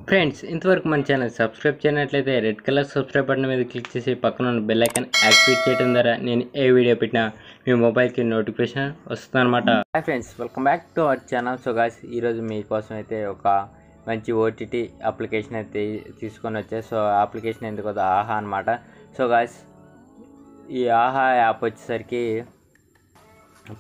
Friends ఇంతవరకు మన channel subscribe చేయనట్లయితే రెడ్ కలర్ సబ్స్క్రైబ్ బటన్ మీద క్లిక్ చేసి పక్కన ఉన్న బెల్ ఐకాన్ యాక్టివేట్ చేయడం ద్వారా నేను ఏ వీడియో పెట్టినా మీ మొబైల్కి నోటిఫికేషన్ వస్తుంది అనమాట. Hi friends, welcome back to our channel. So guys, ఈరోజు మీకోసం అయితే ఒక మంచి ఓటీటీ అప్లికేషన్ అయితే తీసుకొని వచ్చాయి. సో అప్లికేషన్ ఎందుకు ఆహా అనమాట. సో గాయ్స్, ఈ ఆహా యాప్ వచ్చేసరికి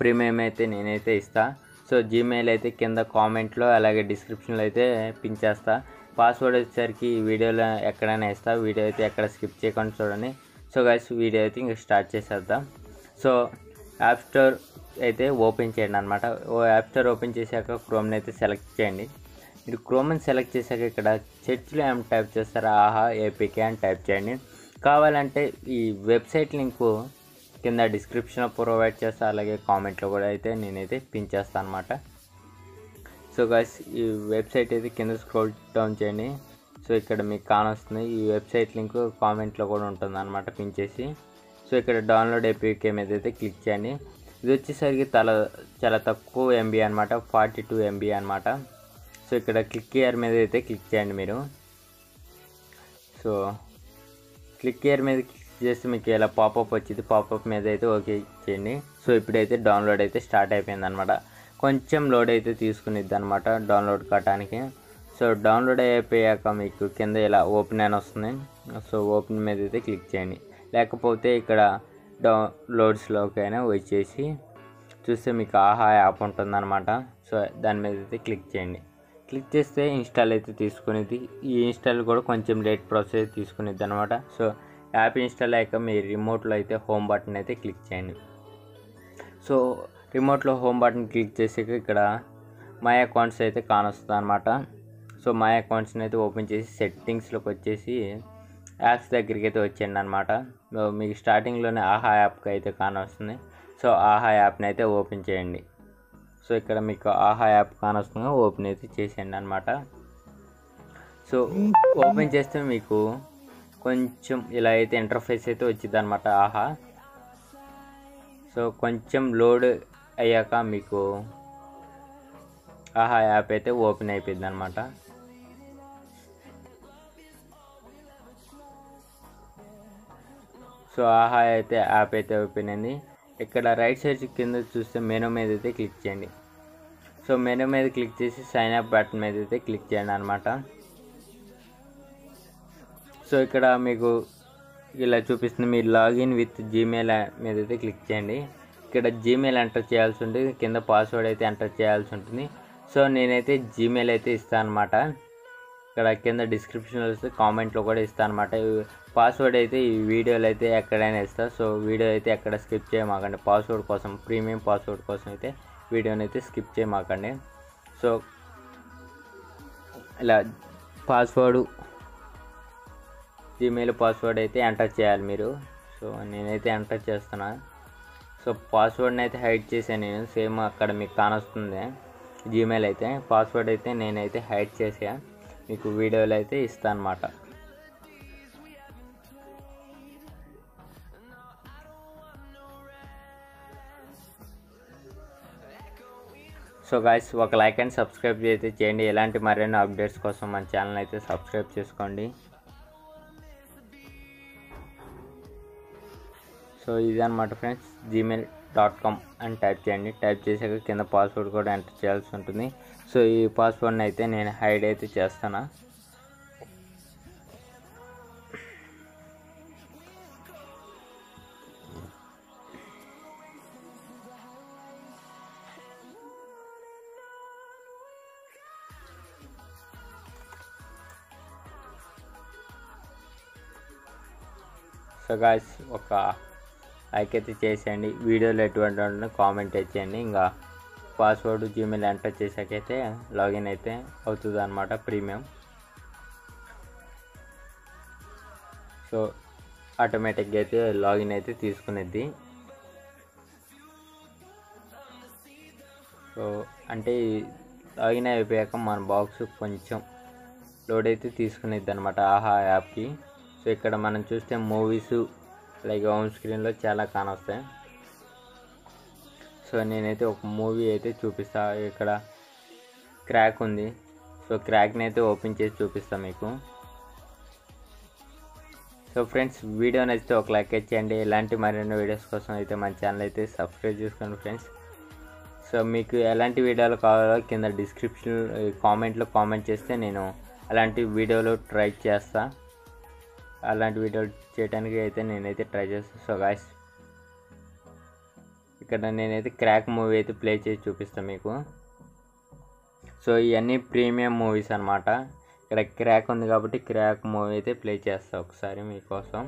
ప్రీమియం అయితే నేనైతే ఇస్తా. సో జీమెయిల్ అయితే కింద కామెంట్లో అలాగే డిస్క్రిప్షన్లో అయితే పిన్ చేస్తా. పాస్వర్డ్ వచ్చేసరికి ఈ వీడియోలో ఎక్కడైనా ఇస్తా. వీడియో అయితే ఎక్కడ స్కిప్ చేయకుండా చూడండి. సో గైస్, వీడియో అయితే ఇంకా స్టార్ట్ చేసేద్దాం. సో యాప్ స్టోర్ అయితే ఓపెన్ చేయండి అనమాట. యాప్ స్టోర్ ఓపెన్ చేశాక క్రోమ్ని అయితే సెలెక్ట్ చేయండి. మీరు క్రోమ్ని సెలెక్ట్ చేశాక ఇక్కడ సెర్చ్లో ఏం టైప్ చేస్తారా, ఆహా ఏపీకే అని టైప్ చేయండి. కావాలంటే ఈ వెబ్సైట్ లింకు కింద డిస్క్రిప్షన్లో ప్రొవైడ్ చేస్తా, అలాగే కామెంట్లో కూడా అయితే నేనైతే పిన్ చేస్తాను అనమాట. సో గైస్, ఈ వెబ్సైట్ అయితే కింద స్క్రోల్ డౌన్ చేయండి. సో ఇక్కడ మీకు కానొస్తుంది. ఈ వెబ్సైట్ లింక్ కామెంట్లో కూడా ఉంటుంది అనమాట, పిన్ చేసి. సో ఇక్కడ డౌన్లోడ్ ఏపీకే మీద అయితే క్లిక్ చేయండి. ఇది వచ్చేసరికి చాలా తక్కువ ఎంబీ అనమాట, 42 MB అనమాట. సో ఇక్కడ క్లిక్ హియర్ మీద అయితే క్లిక్ చేయండి మీరు. సో క్లిక్ హియర్ మీద క్లిక్ చేస్తే మీకు ఇలా పాపప్ వచ్చింది. పాపప్ మీద అయితే ఓకే చేయండి. సో ఇప్పుడైతే డౌన్లోడ్ అయితే స్టార్ట్ అయిపోయింది అనమాట. కొంచెం లోడ్ అయితే తీసుకునిద్ది అనమాట డౌన్లోడ్ కావడానికి. సో డౌన్లోడ్ అయిపోయాక మీకు కింద ఇలా ఓపెన్ అని వస్తుంది. సో ఓపెన్ మీద అయితే క్లిక్ చేయండి. లేకపోతే ఇక్కడ డౌన్లోడ్స్లోకి అయినా వచ్చేసి చూస్తే మీకు ఆహా యాప్ ఉంటుందన్నమాట. సో దాని మీద అయితే క్లిక్ చేయండి. క్లిక్ చేస్తే ఇన్స్టాల్ అయితే తీసుకునేది. ఈ ఇన్స్టాల్ కూడా కొంచెం లేట్ ప్రాసెస్ తీసుకునేది అనమాట. సో యాప్ ఇన్స్టాల్ అయ్యాక మీ రిమోట్లో అయితే హోమ్ బటన్ అయితే క్లిక్ చేయండి. సో రిమోట్లో హోమ్ బటన్ క్లిక్ చేసాక ఇక్కడ మై అకౌంట్స్ అయితే కానొస్తుంది అనమాట. సో మై అకౌంట్స్ని అయితే ఓపెన్ చేసి సెట్టింగ్స్లోకి వచ్చేసి యాప్స్ దగ్గరికి అయితే వచ్చేయండి అనమాట. మీకు స్టార్టింగ్లోనే ఆహా యాప్కి అయితే కానొస్తుంది. సో ఆహా యాప్ని అయితే ఓపెన్ చేయండి. సో ఇక్కడ మీకు ఆహా యాప్ కానొస్తుంది, ఓపెన్ అయితే చేసేయండి అనమాట. సో ఓపెన్ చేస్తే మీకు కొంచెం ఇలా అయితే ఇంటర్ఫేస్ అయితే వచ్చింది అనమాట ఆహా. సో కొంచెం లోడ్ అయ్యాక మీకు ఆహా యాప్ అయితే ఓపెన్ అయిపోయింది అనమాట. సో ఆహా అయితే యాప్ అయితే ఓపెన్ అయింది. ఇక్కడ రైట్ సైడ్ కింద చూస్తే మెనూ మీద అయితే క్లిక్ చేయండి. సో మెనూ మీద క్లిక్ చేసి సైన్ అప్ బటన్ మీద అయితే క్లిక్ చేయండి అనమాట. సో ఇక్కడ మీకు ఇలా చూపిస్తుంది, మీరు లాగిన్ విత్ జీమెయిల్ మీద అయితే క్లిక్ చేయండి. ఇక్కడ జీమెయిల్ ఎంటర్ చేయాల్సి ఉంటుంది, కింద పాస్వర్డ్ అయితే ఎంటర్ చేయాల్సి ఉంటుంది. సో నేనైతే జీమెయిల్ అయితే ఇస్తాను అనమాట. ఇక్కడ కింద డిస్క్రిప్షన్లో వస్తే కామెంట్లో కూడా ఇస్తాను అనమాట. పాస్వర్డ్ అయితే ఈ వీడియోలో అయితే ఎక్కడైనా ఇస్తాను. సో వీడియో అయితే ఎక్కడ స్కిప్ చేయమాకండి. పాస్వర్డ్ కోసం, ప్రీమియం పాస్వర్డ్ కోసం అయితే వీడియోని అయితే స్కిప్ చేయమాకండి. సో ఇలా పాస్వర్డ్, జీమెయిల్ పాస్వర్డ్ అయితే ఎంటర్ చేయాలి మీరు. సో నేనైతే ఎంటర్ చేస్తున్నా. సో పాస్వర్డ్ని అయితే హైడ్ చేశాను నేను. సేమ్ అక్కడ మీకు కానొస్తుంది జీమెయిల్ అయితే. పాస్వర్డ్ అయితే నేనైతే హైడ్ చేసా, మీకు వీడియోలో అయితే ఇస్తాను అన్నమాట. సో గాయ్స్, ఒక లైక్ అండ్ సబ్స్క్రైబ్ అయితే చేయండి. ఇలాంటి మరిన్ని అప్డేట్స్ కోసం మన ఛానల్ అయితే సబ్స్క్రైబ్ చేసుకోండి. సో ఇదన్నమాట ఫ్రెండ్స్, gmail.com అని టైప్ చేయండి. టైప్ చేసాక కింద పాస్వర్డ్ కూడా ఎంటర్ చేయాల్సి ఉంటుంది. సో ఈ పాస్వర్డ్ని అయితే నేను హైడ్ అయితే చేస్తాను. సో గాయ్స్, ఒక లైక్ అయితే చేసేయండి. వీడియోలో ఎటువంటి కామెంట్ అయితే చేయండి. ఇంకా పాస్వర్డ్ జీమెయిల్ ఎంటర్ చేసాకైతే లాగిన్ అయితే అవుతుంది అనమాట ప్రీమియం. సో ఆటోమేటిక్గా అయితే లాగిన్ అయితే తీసుకునేది. సో అంటే లాగిన్ అయిపోయాక మన బాక్స్ కొంచెం లోడ్ అయితే తీసుకునేది అనమాట ఆహా యాప్కి. సో ఇక్కడ మనం చూస్తే మూవీస్ లైక్ హోమ్ స్క్రీన్లో చాలా కానొస్తాయి. సో నేనైతే ఒక మూవీ అయితే చూపిస్తా. ఇక్కడ క్రాక్ ఉంది. సో క్రాక్ని అయితే ఓపెన్ చేసి చూపిస్తాను మీకు. సో ఫ్రెండ్స్, వీడియో నచ్చితే ఒక లైక్ ఇచ్చేయండి. ఇలాంటి మరిన్ని వీడియోస్ కోసం అయితే మన ఛానల్ అయితే సబ్స్క్రైబ్ చేసుకోండి ఫ్రెండ్స్. సో మీకు ఎలాంటి వీడియోలు కావాలో కింద డిస్క్రిప్షన్ కామెంట్లో కామెంట్ చేస్తే నేను అలాంటి వీడియోలు ట్రై చేస్తా. అలాంటి వీడియోలు చేయడానికి అయితే నేనైతే ట్రై చేస్తాను. సో గాయ్స్, ఇక్కడ నేనైతే క్రాక్ మూవీ అయితే ప్లే చేసి చూపిస్తాను మీకు. సో ఇవన్నీ ప్రీమియం మూవీస్ అన్నమాట. ఇక్కడ క్రాక్ ఉంది కాబట్టి క్రాక్ మూవీ అయితే ప్లే చేస్తా ఒకసారి మీకోసం.